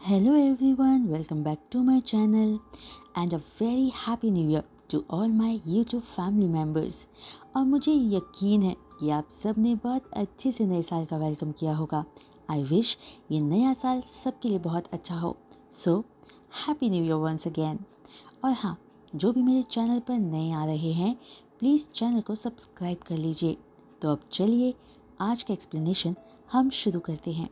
Hello everyone, welcome back to my channel and a very happy new year to all my YouTube family members। और मुझे यकीन है कि आप सब ने बहुत अच्छे से नए साल का वेलकम किया होगा। आई विश ये नया साल सबके लिए बहुत अच्छा हो। So happy new year once again. और हाँ, जो भी मेरे चैनल पर नए आ रहे हैं प्लीज़ चैनल को सब्सक्राइब कर लीजिए। तो अब चलिए आज का एक्सप्लेनेशन हम शुरू करते हैं।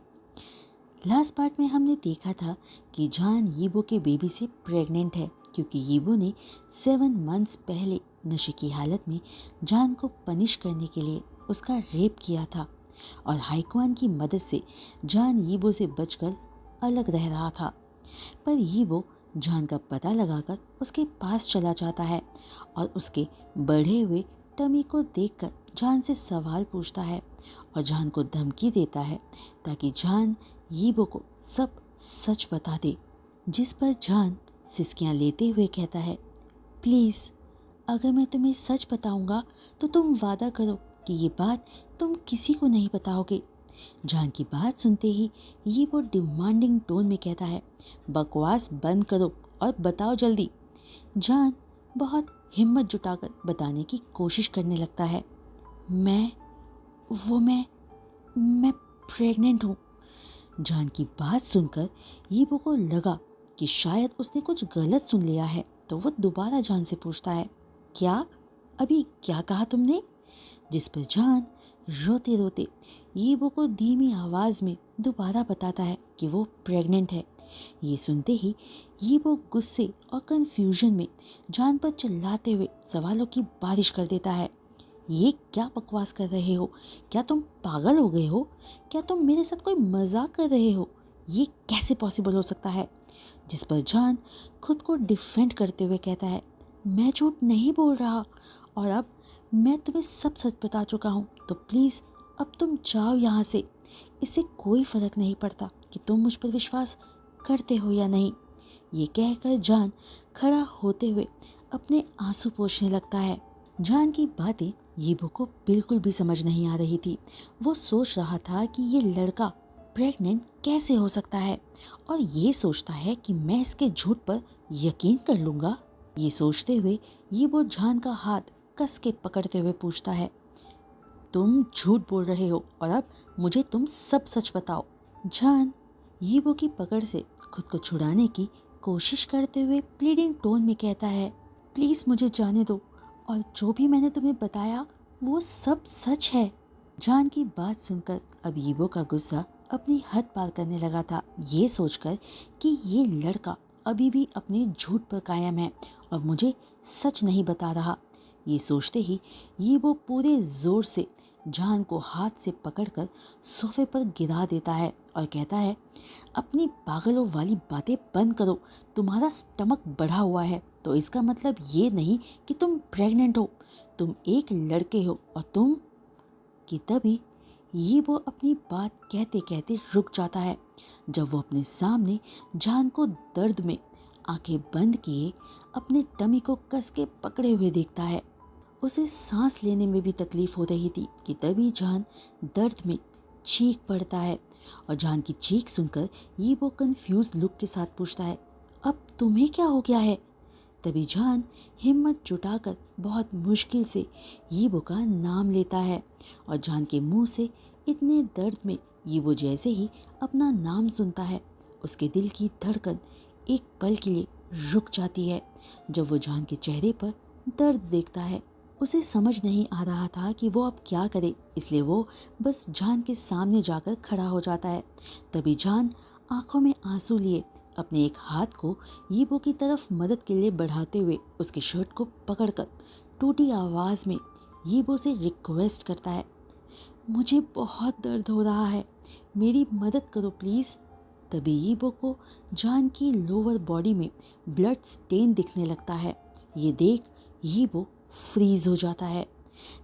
लास्ट पार्ट में हमने देखा था कि जान यीबो के बेबी से प्रेग्नेंट है क्योंकि यीबो ने 7 मंथ्स पहले नशे की हालत में जान को पनिश करने के लिए उसका रेप किया था और हाइक्वान की मदद से जान यीबो से बचकर अलग रह रहा था। पर यीबो जान का पता लगाकर उसके पास चला जाता है और उसके बढ़े हुए टमी को देखकर जान से सवाल पूछता है और जान को धमकी देता है ताकि जान यीबो को सब सच बता दे। जिस पर जान सिसकियां लेते हुए कहता है, प्लीज़ अगर मैं तुम्हें सच बताऊंगा तो तुम वादा करो कि ये बात तुम किसी को नहीं बताओगे। जान की बात सुनते ही यीबो डिमांडिंग टोन में कहता है, बकवास बंद करो और बताओ जल्दी। जान बहुत हिम्मत जुटाकर बताने की कोशिश करने लगता है, मैं प्रेग्नेंट हूँ। जान की बात सुनकर यीबो को लगा कि शायद उसने कुछ गलत सुन लिया है, तो वो दोबारा जान से पूछता है, क्या? अभी क्या कहा तुमने? जिस पर जान रोते रोते यीबो को धीमी आवाज़ में दोबारा बताता है कि वो प्रेग्नेंट है। ये सुनते ही यीबो गुस्से और कंफ्यूजन में जान पर चिल्लाते हुए सवालों की बारिश कर देता है। ये क्या बकवास कर रहे हो? क्या तुम पागल हो गए हो? क्या तुम मेरे साथ कोई मजाक कर रहे हो? ये कैसे पॉसिबल हो सकता है? जिस पर जान खुद को डिफेंड करते हुए कहता है, मैं झूठ नहीं बोल रहा और अब मैं तुम्हें सब सच बता चुका हूँ, तो प्लीज़ अब तुम जाओ यहाँ से। इससे कोई फ़र्क नहीं पड़ता कि तुम मुझ पर विश्वास करते हो या नहीं। ये कहकर जान खड़ा होते हुए अपने आंसू पोंछने लगता है। जान की बातें यीबो को बिल्कुल भी समझ नहीं आ रही थी। वो सोच रहा था कि ये लड़का प्रेग्नेंट कैसे हो सकता है और ये सोचता है कि मैं इसके झूठ पर यकीन कर लूँगा। ये सोचते हुए यीबो जान का हाथ कस के पकड़ते हुए पूछता है, तुम झूठ बोल रहे हो और अब मुझे तुम सब सच बताओ। जान यीबो की पकड़ से खुद को छुड़ाने की कोशिश करते हुए प्लीडिंग टोन में कहता है, प्लीज़ मुझे जाने दो और जो भी मैंने तुम्हें बताया वो सब सच है। जान की बात सुनकर अब यीबो का गुस्सा अपनी हद पार करने लगा था, ये सोचकर कि ये लड़का अभी भी अपने झूठ पर कायम है और मुझे सच नहीं बता रहा। ये सोचते ही यीबो पूरे जोर से जान को हाथ से पकड़कर सोफे पर गिरा देता है और कहता है, अपनी पागलों वाली बातें बंद करो। तुम्हारा स्टमक बढ़ा हुआ है तो इसका मतलब ये नहीं कि तुम प्रेग्नेंट हो। तुम एक लड़के हो और तुम कि तभी ये वो अपनी बात कहते कहते रुक जाता है जब वो अपने सामने जान को दर्द में आंखें बंद किए अपने टमी को कस के पकड़े हुए देखता है। उसे सांस लेने में भी तकलीफ हो रही थी कि तभी जान दर्द में चीख पड़ता है और जान की चीख सुनकर ये वो कंफ्यूज लुक के साथ पूछता है, अब तुम्हें क्या हो गया है? तभी जान हिम्मत जुटाकर बहुत मुश्किल से यीबो का नाम लेता है और जान के मुंह से इतने दर्द में यीबो जैसे ही अपना नाम सुनता है उसके दिल की धड़कन एक पल के लिए रुक जाती है जब वो जान के चेहरे पर दर्द देखता है। उसे समझ नहीं आ रहा था कि वो अब क्या करे, इसलिए वो बस जान के सामने जाकर खड़ा हो जाता है। तभी जान आंखों में आंसू लिए अपने एक हाथ को यीबो की तरफ मदद के लिए बढ़ाते हुए उसके शर्ट को पकड़कर टूटी आवाज़ में यीबो से रिक्वेस्ट करता है, मुझे बहुत दर्द हो रहा है, मेरी मदद करो प्लीज़। तभी यीबो को जान की लोअर बॉडी में ब्लड स्टेन दिखने लगता है। ये देख यीबो फ्रीज हो जाता है।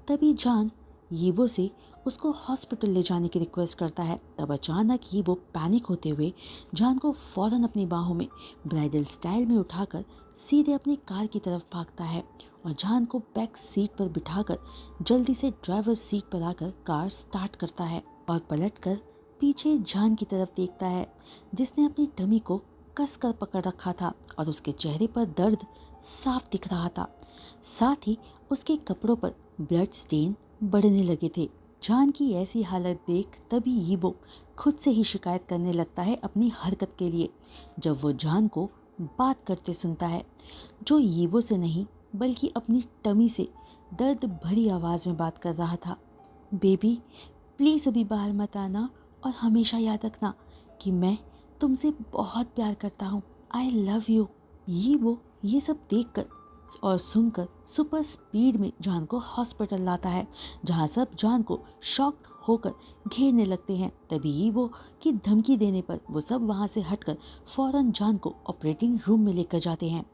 तभी जान यीबो से उसको हॉस्पिटल ले जाने की रिक्वेस्ट करता है। तब अचानक यीबो पैनिक होते हुए जान को फौरन अपनी बाहों में ब्राइडल स्टाइल में उठाकर सीधे अपनी कार की तरफ भागता है और जान को बैक सीट पर बिठाकर जल्दी से ड्राइवर सीट पर आकर कार स्टार्ट करता है और पलटकर पीछे जान की तरफ देखता है जिसने अपनी टमी को कस कर पकड़ रखा था और उसके चेहरे पर दर्द साफ दिख रहा था। साथ ही उसके कपड़ों पर ब्लड स्टेन बढ़ने लगे थे। जान की ऐसी हालत देख तभी यीबो खुद से ही शिकायत करने लगता है अपनी हरकत के लिए, जब वो जान को बात करते सुनता है, जो यीबो से नहीं बल्कि अपनी टमी से दर्द भरी आवाज़ में बात कर रहा था। बेबी, प्लीज़ अभी बाहर मत आना और हमेशा याद रखना कि मैं तुमसे बहुत प्यार करता हूँ। I love you. यीबो ये सब देखकर और सुनकर सुपर स्पीड में जान को हॉस्पिटल लाता है, जहाँ सब जान को शॉक्ड होकर घेरने लगते हैं। तभी यीबो की धमकी देने पर वो सब वहाँ से हटकर फौरन जान को ऑपरेटिंग रूम में लेकर जाते हैं।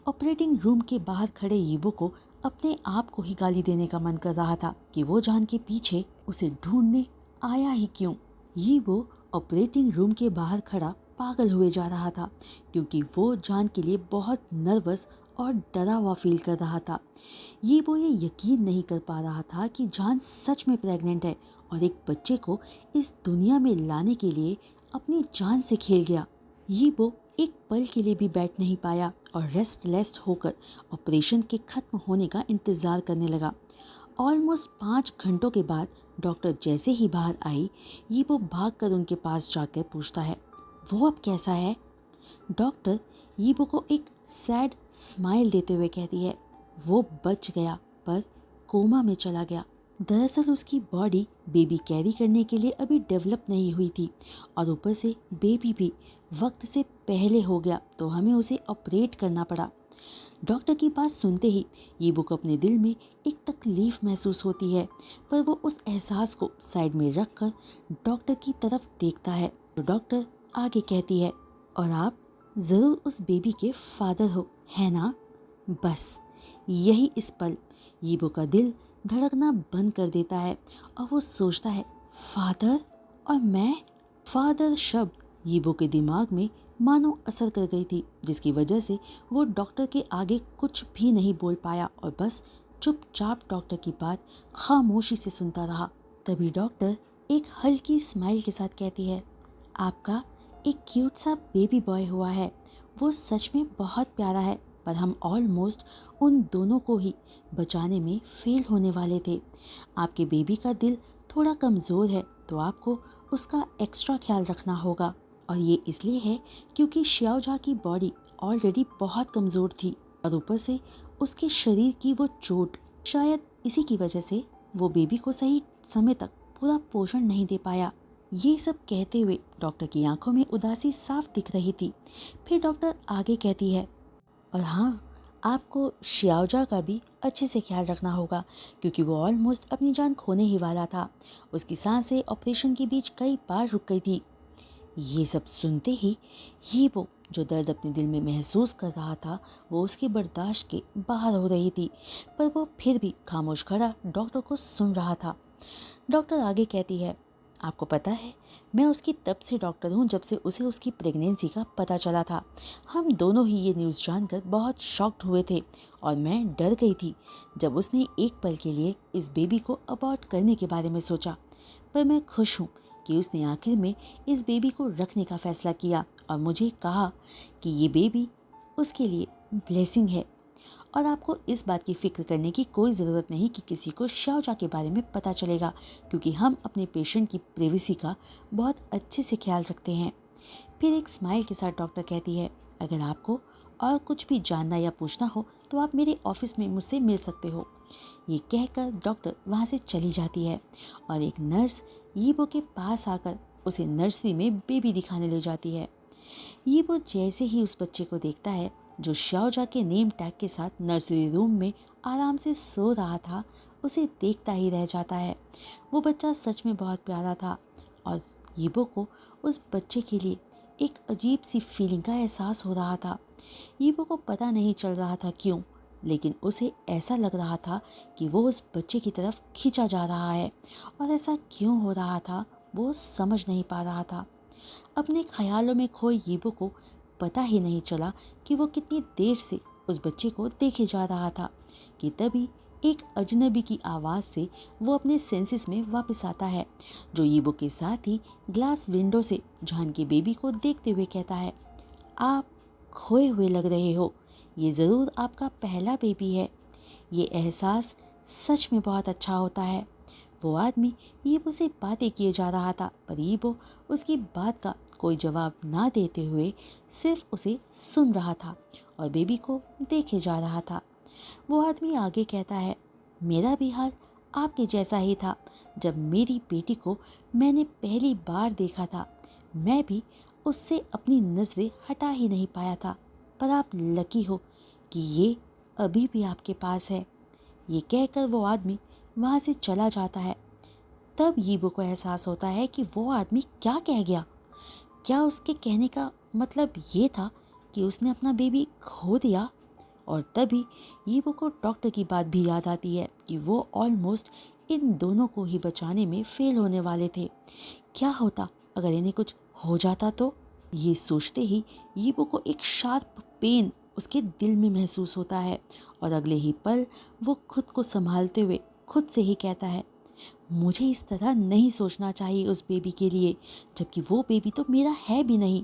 ऑपरेटिंग रूम के बाहर खड़े यीबो को अपने आप को ही गाली देने का मन कर रहा था कि वो जान के पीछे उसे ढूंढने आया ही क्यों। यीबो ऑपरेटिंग रूम के बाहर खड़ा पागल हुए जा रहा था, क्योंकि वो जान के लिए बहुत नर्वस और डरा हुआ फील कर रहा था। वो ये यकीन नहीं कर पा रहा था कि जान सच में प्रेग्नेंट है और एक बच्चे को इस दुनिया में लाने के लिए अपनी जान से खेल गया। वो एक पल के लिए भी बैठ नहीं पाया और रेस्टलेस होकर ऑपरेशन के खत्म होने का इंतज़ार करने लगा। ऑलमोस्ट 5 घंटों के बाद डॉक्टर जैसे ही बाहर आई, वो भागकर उनके पास जाकर पूछता है, वो अब कैसा है? डॉक्टर यीबो को एक सैड स्माइल देते हुए कहती है, वो बच गया पर कोमा में चला गया। दरअसल उसकी बॉडी बेबी कैरी करने के लिए अभी डेवलप नहीं हुई थी और ऊपर से बेबी भी वक्त से पहले हो गया, तो हमें उसे ऑपरेट करना पड़ा। डॉक्टर की बात सुनते ही यीबो को अपने दिल में एक तकलीफ महसूस होती है, पर वो उस एहसास को साइड में रखकर डॉक्टर की तरफ देखता है। तो डॉक्टर आगे कहती है, और आप ज़रूर उस बेबी के फादर हो, है ना? बस यही इस पल यीबो का दिल धड़कना बंद कर देता है और वो सोचता है, फादर और मैं? फादर शब्द यीबो के दिमाग में मानो असर कर गई थी, जिसकी वजह से वो डॉक्टर के आगे कुछ भी नहीं बोल पाया और बस चुपचाप डॉक्टर की बात खामोशी से सुनता रहा। तभी डॉक्टर एक हल्की स्माइल के साथ कहती है, आपका एक क्यूट सा बेबी बॉय हुआ है। वो सच में बहुत प्यारा है, पर हम ऑलमोस्ट उन दोनों को ही बचाने में फेल होने वाले थे। आपके बेबी का दिल थोड़ा कमज़ोर है, तो आपको उसका एक्स्ट्रा ख्याल रखना होगा। और ये इसलिए है क्योंकि श्याओझा की बॉडी ऑलरेडी बहुत कमज़ोर थी और ऊपर से उसके शरीर की वो चोट, शायद इसी की वजह से वो बेबी को सही समय तक पूरा पोषण नहीं दे पाया। ये सब कहते हुए डॉक्टर की आंखों में उदासी साफ दिख रही थी। फिर डॉक्टर आगे कहती है, और हाँ, आपको श्याओझा का भी अच्छे से ख्याल रखना होगा, क्योंकि वो ऑलमोस्ट अपनी जान खोने ही वाला था। उसकी सांसें ऑपरेशन के बीच कई बार रुक गई थी। ये सब सुनते ही वो जो दर्द अपने दिल में महसूस कर रहा था, वो उसके बर्दाश्त के बाहर हो रही थी, पर वो फिर भी खामोश खड़ा डॉक्टर को सुन रहा था। डॉक्टर आगे कहती है, आपको पता है, मैं उसकी तब से डॉक्टर हूँ जब से उसे उसकी प्रेगनेंसी का पता चला था। हम दोनों ही ये न्यूज़ जानकर बहुत शॉक्ड हुए थे और मैं डर गई थी जब उसने एक पल के लिए इस बेबी को अबॉर्ट करने के बारे में सोचा। पर मैं खुश हूँ कि उसने आखिर में इस बेबी को रखने का फैसला किया और मुझे कहा कि ये बेबी उसके लिए ब्लेसिंग है। और आपको इस बात की फिक्र करने की कोई ज़रूरत नहीं कि किसी को श्याओझा के बारे में पता चलेगा, क्योंकि हम अपने पेशेंट की प्राइवेसी का बहुत अच्छे से ख्याल रखते हैं। फिर एक स्माइल के साथ डॉक्टर कहती है, अगर आपको और कुछ भी जानना या पूछना हो तो आप मेरे ऑफिस में मुझसे मिल सकते हो। ये कहकर डॉक्टर वहाँ से चली जाती है और एक नर्स यीबो के पास आकर उसे नर्सरी में बेबी दिखाने ले जाती है। यीबो जैसे ही उस बच्चे को देखता है जो श्याओझा के नेम टैग के साथ नर्सरी रूम में आराम से सो रहा था, उसे देखता ही रह जाता है। वो बच्चा सच में बहुत प्यारा था और यीबो को उस बच्चे के लिए एक अजीब सी फीलिंग का एहसास हो रहा था। यीबो को पता नहीं चल रहा था क्यों, लेकिन उसे ऐसा लग रहा था कि वो उस बच्चे की तरफ खींचा जा रहा है, और ऐसा क्यों हो रहा था वो समझ नहीं पा रहा था। अपने ख्यालों में खोए यीबो को पता ही नहीं चला कि वो कितनी देर से उस बच्चे को देखे जा रहा था कि तभी एक अजनबी की आवाज़ से वो अपने सेंसेस में वापस आता है, जो यीबो के साथ ही ग्लास विंडो से जॉन के बेबी को देखते हुए कहता है, आप खोए हुए लग रहे हो, ये ज़रूर आपका पहला बेबी है। ये एहसास सच में बहुत अच्छा होता है। वो आदमी यीबो से बातें किए जा रहा था, पर यीबो उसकी बात का कोई जवाब ना देते हुए सिर्फ उसे सुन रहा था और बेबी को देखे जा रहा था। वो आदमी आगे कहता है, मेरा भी हाल आपके जैसा ही था। जब मेरी बेटी को मैंने पहली बार देखा था, मैं भी उससे अपनी नज़रें हटा ही नहीं पाया था। पर आप लकी हो कि ये अभी भी आपके पास है। ये कहकर वो आदमी वहाँ से चला जाता है। तब यीबो को एहसास होता है कि वो आदमी क्या कह गया। क्या उसके कहने का मतलब ये था कि उसने अपना बेबी खो दिया? और तभी यीबो को डॉक्टर की बात भी याद आती है कि वो ऑलमोस्ट इन दोनों को ही बचाने में फेल होने वाले थे। क्या होता अगर इन्हें कुछ हो जाता तो? ये सोचते ही यीबो को एक शार्प पेन उसके दिल में महसूस होता है और अगले ही पल वो खुद को संभालते हुए खुद से ही कहता है, मुझे इस तरह नहीं सोचना चाहिए उस बेबी के लिए, जबकि वो बेबी तो मेरा है भी नहीं।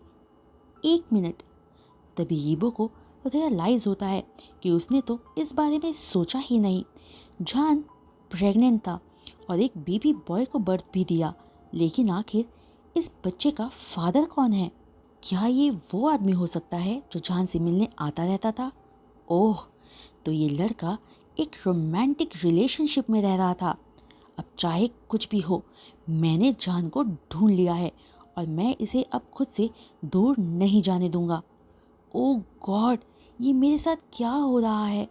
एक मिनट। तभी यीबो को रियलाइज़ होता है कि उसने तो इस बारे में सोचा ही नहीं। जॉन प्रेग्नेंट था और एक बेबी बॉय को बर्थ भी दिया, लेकिन आखिर इस बच्चे का फादर कौन है? क्या ये वो आदमी हो सकता है जो जॉन से मिलने आता रहता था? ओह, तो ये लड़का एक रोमांटिक रिलेशनशिप में रह रहा था। अब चाहे कुछ भी हो, मैंने जॉन को ढूंढ लिया है और मैं इसे अब खुद से दूर नहीं जाने दूंगा। ओह गॉड, ये मेरे साथ क्या हो रहा है?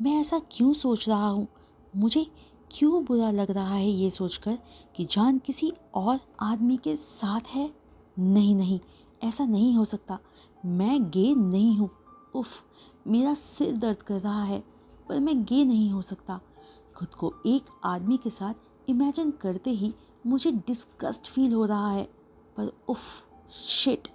मैं ऐसा क्यों सोच रहा हूँ? मुझे क्यों बुरा लग रहा है ये सोचकर कि जॉन किसी और आदमी के साथ है? नहीं नहीं, ऐसा नहीं हो सकता। मैं गे नहीं हूँ। उफ, मेरा सिर दर्द कर रहा है, पर मैं गे नहीं हो सकता। खुद को एक आदमी के साथ इमेजिन करते ही मुझे डिस्गस्ट फील हो रहा है। पर उफ, शिट,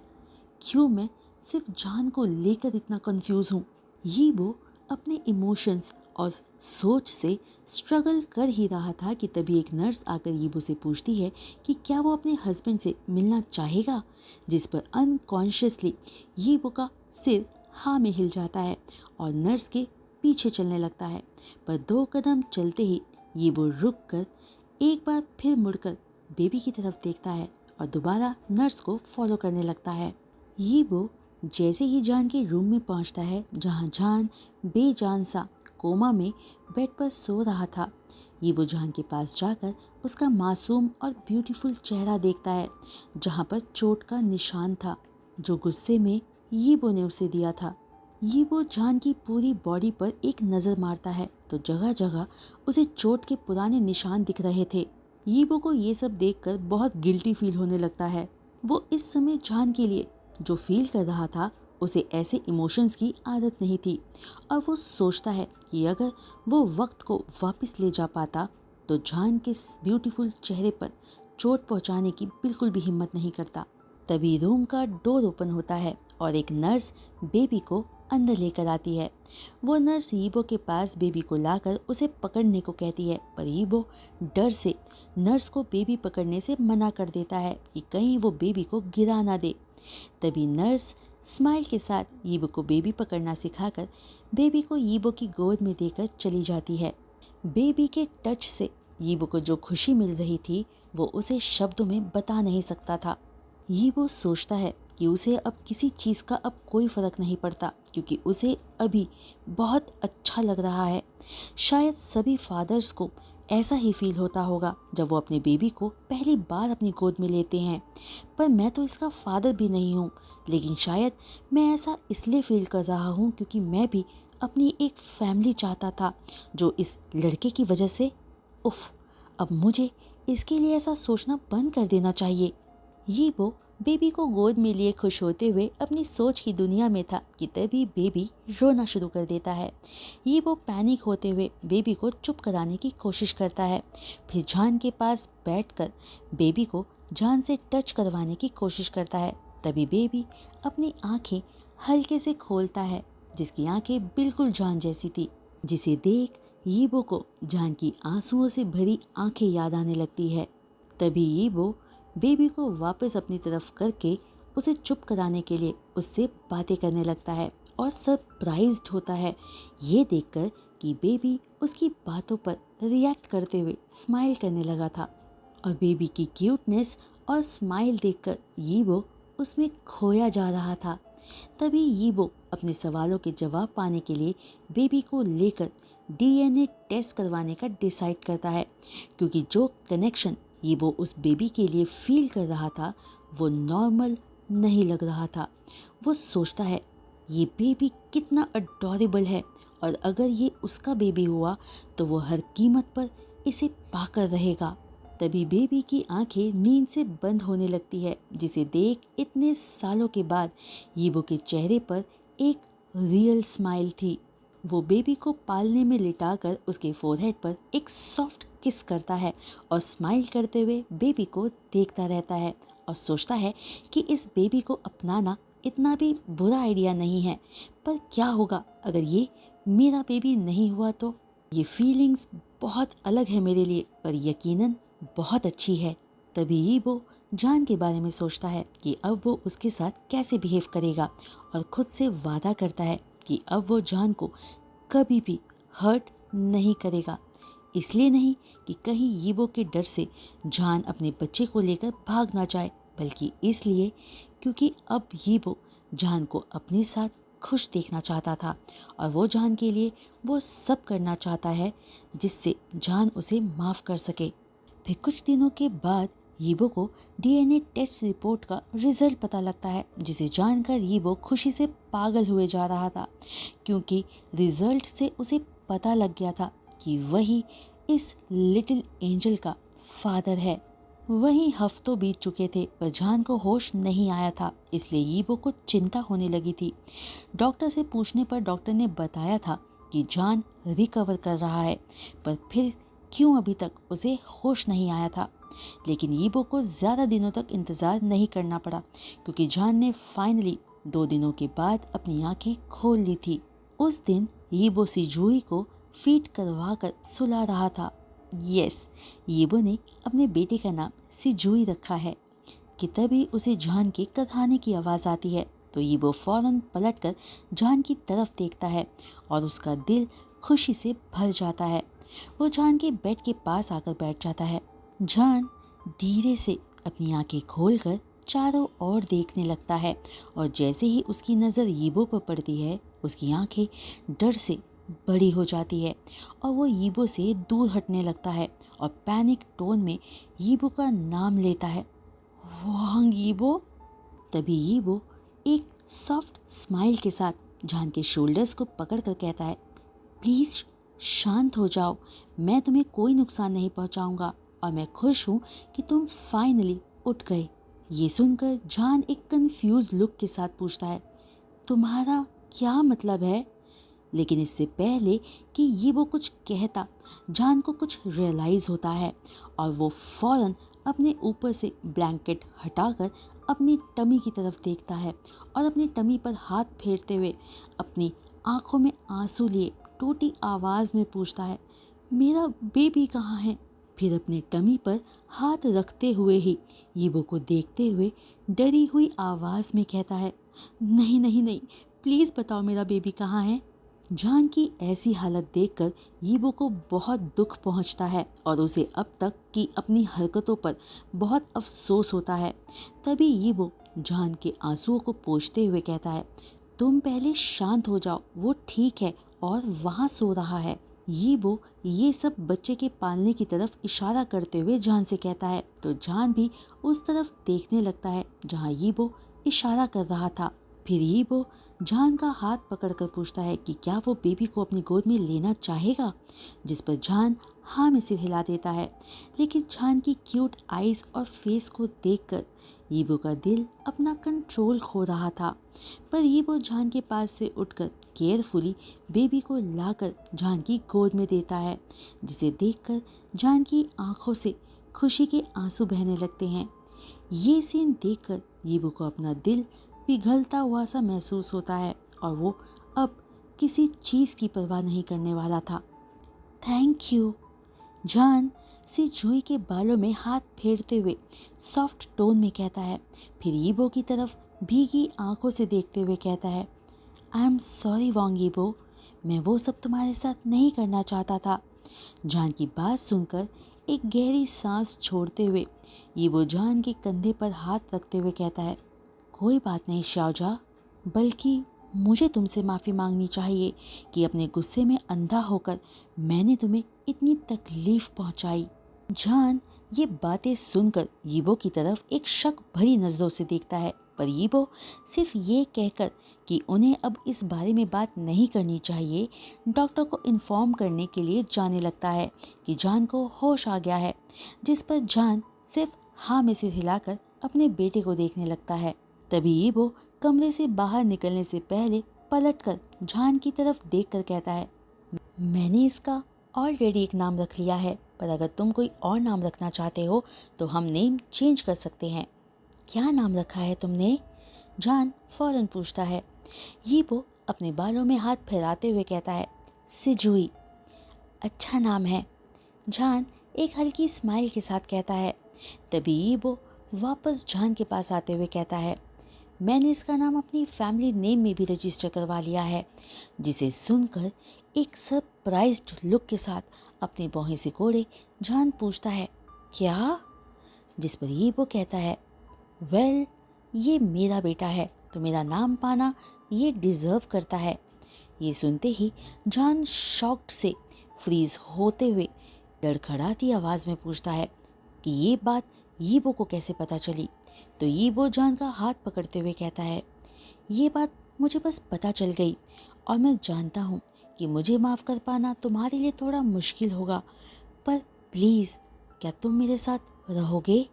क्यों मैं सिर्फ जान को लेकर इतना कंफ्यूज हूँ। ये वो अपने इमोशंस और सोच से स्ट्रगल कर ही रहा था कि तभी एक नर्स आकर यीबो से पूछती है कि क्या वो अपने हस्बैंड से मिलना चाहेगा, जिस पर अनकॉन्शियसली यीबो का सिर हाँ में हिल जाता है और नर्स के पीछे चलने लगता है। पर 2 कदम चलते ही यीबो रुक कर एक बार फिर मुड़कर बेबी की तरफ देखता है और दोबारा नर्स को फॉलो करने लगता है। यीबो जैसे ही जान के रूम में पहुंचता है, जहां जान बेजान सा कोमा में बेड पर सो रहा था, यीबो जान के पास जाकर उसका मासूम और ब्यूटीफुल चेहरा देखता है, जहां पर चोट का निशान था जो गुस्से में यीबो ने उसे दिया था। यीबो जान की पूरी बॉडी पर एक नज़र मारता है तो जगह जगह उसे चोट के पुराने निशान दिख रहे थे। यीबो को ये सब देखकर बहुत गिल्टी फील होने लगता है। वो इस समय जान के लिए जो फील कर रहा था, उसे ऐसे इमोशंस की आदत नहीं थी और वो सोचता है कि अगर वो वक्त को वापस ले जा पाता तो जान के ब्यूटीफुल चेहरे पर चोट पहुंचाने की बिल्कुल भी हिम्मत नहीं करता। तभी रूम का डोर ओपन होता है और एक नर्स बेबी को अंदर लेकर आती है। वो नर्स यीबो के पास बेबी को लाकर उसे पकड़ने को कहती है, पर यीबो डर से नर्स को बेबी पकड़ने से मना कर देता है कि कहीं वो बेबी को गिरा ना दे। तभी नर्स स्माइल के साथ यीबो को बेबी पकड़ना सिखाकर बेबी को यीबो की गोद में देकर चली जाती है। बेबी के टच से यीबो को जो खुशी मिल रही थी वो उसे शब्दों में बता नहीं सकता था। यीबो सोचता है कि उसे अब किसी चीज़ का अब कोई फ़र्क नहीं पड़ता, क्योंकि उसे अभी बहुत अच्छा लग रहा है। शायद सभी फादर्स को ऐसा ही फील होता होगा जब वो अपने बेबी को पहली बार अपनी गोद में लेते हैं। पर मैं तो इसका फादर भी नहीं हूँ, लेकिन शायद मैं ऐसा इसलिए फील कर रहा हूँ क्योंकि मैं भी अपनी एक फैमिली चाहता था, जो इस लड़के की वजह से। उफ, अब मुझे इसके लिए ऐसा सोचना बंद कर देना चाहिए। ये वो बेबी को गोद में लिए खुश होते हुए अपनी सोच की दुनिया में था कि तभी बेबी रोना शुरू कर देता है। ये वो पैनिक होते हुए बेबी को चुप कराने की कोशिश करता है, फिर जान के पास बैठकर बेबी को जान से टच करवाने की कोशिश करता है। तभी बेबी अपनी आंखें हल्के से खोलता है, जिसकी आंखें बिल्कुल जान जैसी थी, जिसे देख यीबो को जान की आंसुओं से भरी आंखें याद आने लगती है। तभी यीबो बेबी को वापस अपनी तरफ करके उसे चुप कराने के लिए उससे बातें करने लगता है और सरप्राइज्ड होता है ये देखकर कि बेबी उसकी बातों पर रिएक्ट करते हुए स्माइल करने लगा था। और बेबी की क्यूटनेस और स्माइल देखकर यीबो उसमें खोया जा रहा था। तभी यीबो अपने सवालों के जवाब पाने के लिए बेबी को लेकर डीएनए टेस्ट करवाने का डिसाइड करता है, क्योंकि जो कनेक्शन यीबो उस बेबी के लिए फील कर रहा था वो नॉर्मल नहीं लग रहा था। वो सोचता है ये बेबी कितना अडोरेबल है और अगर ये उसका बेबी हुआ तो वो हर कीमत पर इसे पाकर रहेगा। तभी बेबी की आंखें नींद से बंद होने लगती है, जिसे देख इतने सालों के बाद यीबो के चेहरे पर एक रियल स्माइल थी। वो बेबी को पालने में लिटाकर उसके फोरहेड पर एक सॉफ्ट किस करता है और स्माइल करते हुए बेबी को देखता रहता है और सोचता है कि इस बेबी को अपनाना इतना भी बुरा आइडिया नहीं है, पर क्या होगा अगर ये मेरा बेबी नहीं हुआ तो। ये फीलिंग्स बहुत अलग है मेरे लिए, पर यकीनन बहुत अच्छी है। तभी यीबो जान के बारे में सोचता है कि अब वो उसके साथ कैसे बिहेव करेगा और खुद से वादा करता है कि अब वो जान को कभी भी हर्ट नहीं करेगा। इसलिए नहीं कि कहीं यीबो के डर से जान अपने बच्चे को लेकर भाग ना जाए, बल्कि इसलिए क्योंकि अब यीबो जान को अपने साथ खुश देखना चाहता था और वो जान के लिए वो सब करना चाहता है जिससे जान उसे माफ़ कर सके। फिर कुछ दिनों के बाद यीबो को डीएनए टेस्ट रिपोर्ट का रिजल्ट पता लगता है, जिसे जानकर यीबो खुशी से पागल हुए जा रहा था, क्योंकि रिजल्ट से उसे पता लग गया था कि वही इस लिटिल एंजल का फादर है। वहीं हफ्तों बीत चुके थे पर जान को होश नहीं आया था, इसलिए यीबो को चिंता होने लगी थी। डॉक्टर से पूछने पर डॉक्टर ने बताया था कि जान रिकवर कर रहा है, पर फिर क्यों अभी तक उसे होश नहीं आया था। लेकिन यीबो को ज़्यादा दिनों तक इंतज़ार नहीं करना पड़ा, क्योंकि जान ने फाइनली 2 दिनों के बाद अपनी आंखें खोल ली थी। उस दिन यीबो सिजुई को फीड करवा कर सुला रहा था। यस, यीबो ने अपने बेटे का नाम सिजुई रखा है। कि तभी उसे जान के कथाने की आवाज़ आती है, तो यीबो फौरन पलटकर जान की तरफ देखता है और उसका दिल खुशी से भर जाता है। वो जान के बेड के पास आकर बैठ जाता है। जान धीरे से अपनी आंखें खोलकर चारों ओर देखने लगता है और जैसे ही उसकी नज़र यीबो पर पड़ती है उसकी आंखें डर से बड़ी हो जाती है और वो यीबो से दूर हटने लगता है और पैनिक टोन में यीबो का नाम लेता है, वांग यीबो। तभी यीबो एक सॉफ्ट स्माइल के साथ जान के शोल्डर्स को पकड़कर कहता है, प्लीज़ शांत हो जाओ, मैं तुम्हें कोई नुकसान नहीं पहुंचाऊंगा और मैं खुश हूँ कि तुम फाइनली उठ गए। ये सुनकर जान एक कंफ्यूज लुक के साथ पूछता है, तुम्हारा क्या मतलब है? लेकिन इससे पहले कि ये वो कुछ कहता, जान को कुछ रियलाइज़ होता है और वो फौरन अपने ऊपर से ब्लैंकेट हटाकर अपनी टमी की तरफ देखता है और अपनी टमी पर हाथ फेरते हुए अपनी आंखों में आंसू लिए टूटी आवाज़ में पूछता है, मेरा बेबी कहाँ है? फिर अपनी टमी पर हाथ रखते हुए ही यीबो को देखते हुए डरी हुई आवाज़ में कहता है, नहीं नहीं नहीं, प्लीज़ बताओ मेरा बेबी कहाँ है। जान की ऐसी हालत देखकर यीबो को बहुत दुख पहुंचता है और उसे अब तक की अपनी हरकतों पर बहुत अफसोस होता है। तभी यीबो जान के आंसुओं को पोंछते हुए कहता है, तुम पहले शांत हो जाओ, वो ठीक है और वहाँ सो रहा है। यीबो ये सब बच्चे के पालने की तरफ इशारा करते हुए जान से कहता है, तो जान भी उस तरफ देखने लगता है जहाँ यीबो इशारा कर रहा था। फिर यीबो जान का हाथ पकड़कर पूछता है कि क्या वो बेबी को अपनी गोद में लेना चाहेगा, जिस पर जान हाँ में सिर हिला देता है। लेकिन जान की क्यूट आईज और फेस को देखकर यीबो का दिल अपना कंट्रोल खो रहा था, पर यीबो जान के पास से उठकर केयरफुली बेबी को लाकर जान की गोद में देता है, जिसे देखकर जान की आंखों से खुशी के आंसू बहने लगते हैं। ये सीन देखकर यीबो को अपना दिल पिघलता हुआ सा महसूस होता है और वो अब किसी चीज़ की परवाह नहीं करने वाला था। Thank you. जॉन सी जूही के बालों में हाथ फेरते हुए सॉफ्ट टोन में कहता है, फिर ईबो की तरफ भीगी आंखों से देखते हुए कहता है, आई एम सॉरी वॉन्ग ईबो, मैं वो सब तुम्हारे साथ नहीं करना चाहता था। जॉन की बात सुनकर एक गहरी सांस छोड़ते हुए ईबो जॉन के कंधे पर हाथ रखते हुए कहता है, कोई बात नहीं शाओजा, बल्कि मुझे तुमसे माफ़ी मांगनी चाहिए कि अपने गुस्से में अंधा होकर मैंने तुम्हें इतनी तकलीफ पहुंचाई। जॉन ये बातें सुनकर यीबो की तरफ एक शक भरी नज़रों से देखता है, पर यीबो सिर्फ ये कहकर कि उन्हें अब इस बारे में बात नहीं करनी चाहिए, डॉक्टर को इन्फॉर्म करने के लिए जाने लगता है कि जॉन को होश आ गया है, जिस पर जॉन सिर्फ हाँ में सिर हिलाकर अपने बेटे को देखने लगता है। तभी यीबो कमरे से बाहर निकलने से पहले पलटकर जॉन की तरफ देखकर कहता है, मैंने इसका ऑलरेडी एक नाम रख लिया है, पर अगर तुम कोई और नाम रखना चाहते हो तो हम नेम चेंज कर सकते हैं। क्या नाम रखा है तुमने? जॉन फौरन पूछता है। यीबो अपने बालों में हाथ फैलाते हुए कहता है, सिजुई। अच्छा नाम है, जॉन एक हल्की स्माइल के साथ कहता है। तभी यीबो वापस जॉन के पास आते हुए कहता है, मैंने इसका नाम अपनी फैमिली नेम में भी रजिस्टर करवा लिया है। जिसे सुनकर एक सरप्राइज्ड लुक के साथ अपने भौहें सिकोड़े जॉन पूछता है, क्या? जिस पर यीबो कहता है, वेल, ये मेरा बेटा है तो मेरा नाम पाना ये डिज़र्व करता है। ये सुनते ही जॉन शॉक्ड से फ्रीज होते हुए लड़खड़ाती आवाज़ में पूछता है कि ये बात यीबो को कैसे पता चली। तो यीबो जॉन का हाथ पकड़ते हुए कहता है, ये बात मुझे बस पता चल गई और मैं जानता हूँ कि मुझे माफ़ कर पाना तुम्हारे लिए थोड़ा मुश्किल होगा, पर प्लीज़ क्या तुम मेरे साथ रहोगे?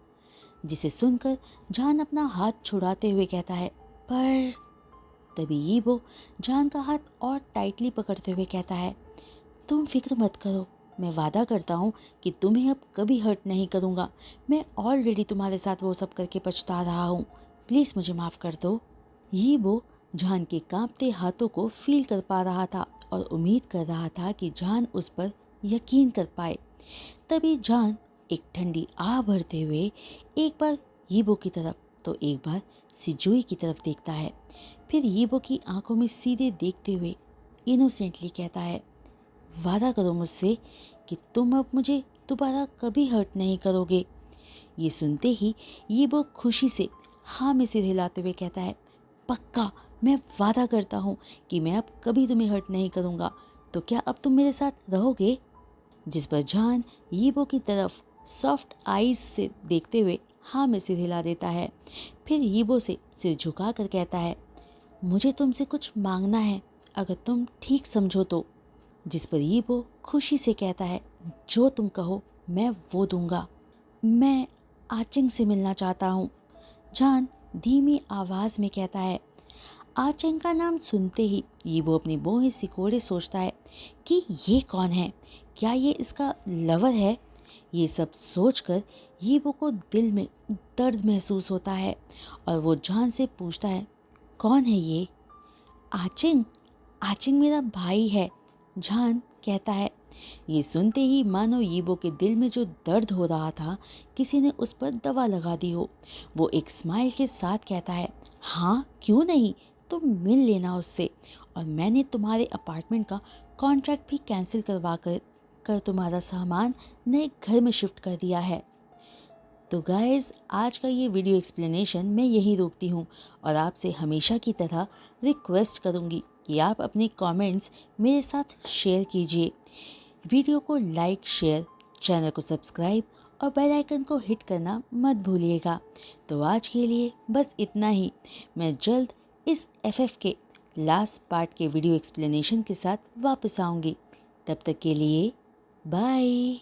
जिसे सुनकर जॉन अपना हाथ छुड़ाते हुए कहता है, पर तभी यीबो जॉन का हाथ और टाइटली पकड़ते हुए कहता है, तुम फिक्र मत करो, मैं वादा करता हूँ कि तुम्हें अब कभी हर्ट नहीं करूँगा। मैं ऑलरेडी तुम्हारे साथ वो सब करके पछता रहा हूँ, प्लीज़ मुझे माफ़ कर दो। यीबो जॉन के कांपते हाथों को फील कर पा रहा था और उम्मीद कर रहा था कि जॉन उस पर यकीन कर पाए। तभी जॉन एक ठंडी आह भरते हुए एक बार यीबो की तरफ तो एक बार सिजुई की तरफ देखता है, फिर यीबो की आंखों में सीधे देखते हुए इनोसेंटली कहता है, वादा करो मुझसे कि तुम अब मुझे दोबारा कभी हर्ट नहीं करोगे। ये सुनते ही यीबो खुशी से हाँ में सिर हिलाते हुए कहता है, पक्का, मैं वादा करता हूँ कि मैं अब कभी तुम्हें हर्ट नहीं करूँगा। तो क्या अब तुम मेरे साथ रहोगे? जिस पर जॉन यीबो की तरफ सॉफ्ट आईज से देखते हुए हाँ में सिर हिला देता है, फिर यीबो से सिर झुका कर कहता है, मुझे तुमसे कुछ मांगना है, अगर तुम ठीक समझो तो। जिस पर यीबो खुशी से कहता है, जो तुम कहो मैं वो दूंगा। मैं आचिंग से मिलना चाहता हूँ। जॉन धीमी आवाज़ में कहता है। आचिंग का नाम सुनते ही यीबो अपनी भौहें सिकोड़े सोचता है कि ये कौन है, क्या ये इसका लवर है? ये सब सोचकर यीबो को दिल में दर्द महसूस होता है और वो जॉन से पूछता है, कौन है ये? आचिंग, आचिंग मेरा भाई है, जॉन कहता है। ये सुनते ही मानो यीबो के दिल में जो दर्द हो रहा था किसी ने उस पर दवा लगा दी हो। वो एक स्माइल के साथ कहता है, हाँ क्यों नहीं, तुम मिल लेना उससे, और मैंने तुम्हारे अपार्टमेंट का कॉन्ट्रैक्ट भी कैंसिल करवा कर तुम्हारा सामान नए घर में शिफ्ट कर दिया है। तो गाइज़, आज का ये वीडियो एक्सप्लेनेशन मैं यही रोकती हूँ और आपसे हमेशा की तरह रिक्वेस्ट करूँगी कि आप अपने कमेंट्स मेरे साथ शेयर कीजिए। वीडियो को लाइक, शेयर, चैनल को सब्सक्राइब और बेल आइकन को हिट करना मत भूलिएगा। तो आज के लिए बस इतना ही। मैं जल्द इस FF के लास्ट पार्ट के वीडियो एक्सप्लेनेशन के साथ वापस आऊँगी। तब तक के लिए बाय।